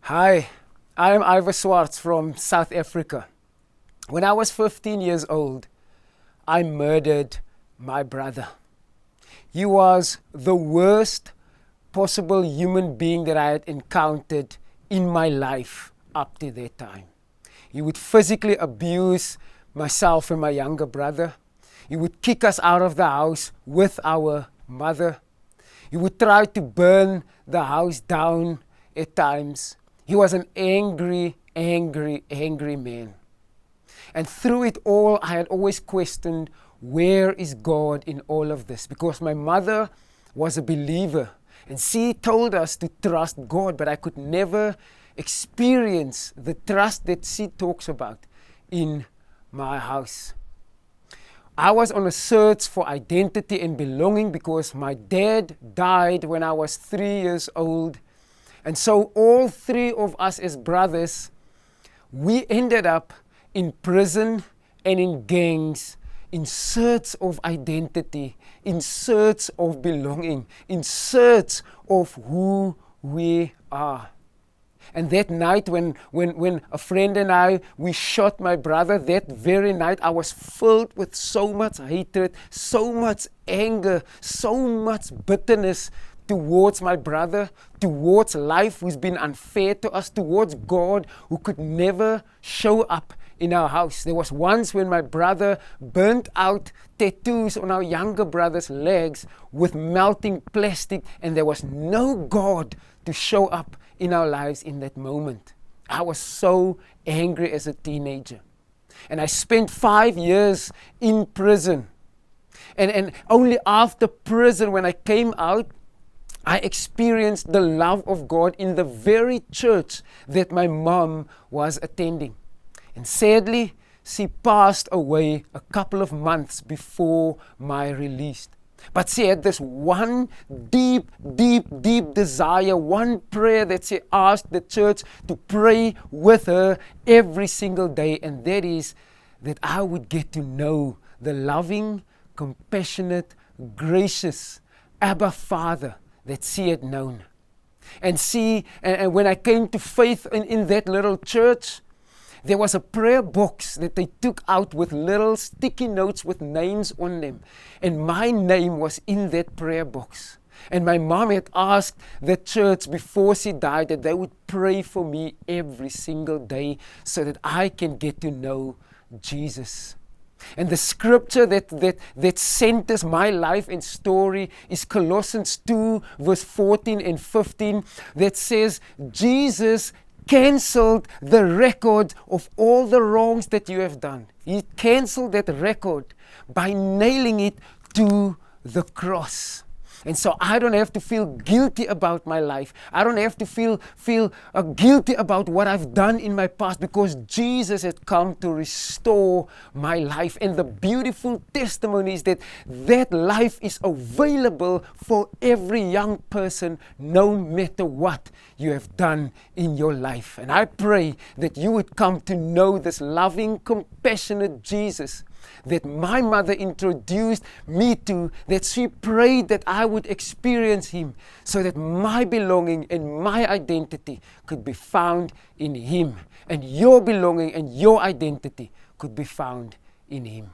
Hi, I'm Ivor Swartz from South Africa. When I was 15 years old, I murdered my brother. He was the worst possible human being that I had encountered in my life up to that time. He would physically abuse myself and my younger brother. He would kick us out of the house with our mother. He would try to burn the house down at times. He was an angry man. And through it all, I had always questioned, where is God in all of this? Because my mother was a believer and she told us to trust God, but I could never experience the trust that she talks about in my house. I was on a search for identity and belonging because my dad died when I was 3 years old. And so all three of us as brothers, we ended up in prison and in gangs, in search of identity, in search of belonging, in search of who we are. And that night when a friend and I, we shot my brother, that very night I was filled with so much hatred, so much anger, so much bitterness towards my brother, towards life who's been unfair to us, towards God who could never show up in our house. There was once when my brother burnt out tattoos on our younger brother's legs with melting plastic, and there was no God to show up in our lives in that moment. I was so angry as a teenager. And I spent 5 years in prison. And only after prison, when I came out, I experienced the love of God in the very church that my mom was attending. And sadly, she passed away a couple of months before my release. But she had this one deep desire, one prayer that she asked the church to pray with her every single day, and that is that I would get to know the loving, compassionate, gracious Abba Father that she had known. And when I came to faith in that little church, there was a prayer box that they took out with little sticky notes with names on them. And my name was in that prayer box. And my mom had asked the church before she died that they would pray for me every single day so that I can get to know Jesus. And the scripture that centers my life and story is Colossians 2 verse 14 and 15 that says, Jesus cancelled the record of all the wrongs that you have done. He cancelled that record by nailing it to the cross. And so I don't have to feel guilty about my life. I don't have to feel guilty about what I've done in my past, because Jesus had come to restore my life. And the beautiful testimony is that life is available for every young person, no matter what you have done in your life. And I pray that you would come to know this loving, compassionate Jesus that my mother introduced me to, that she prayed that I would experience him so that my belonging and my identity could be found in him, and your belonging and your identity could be found in him.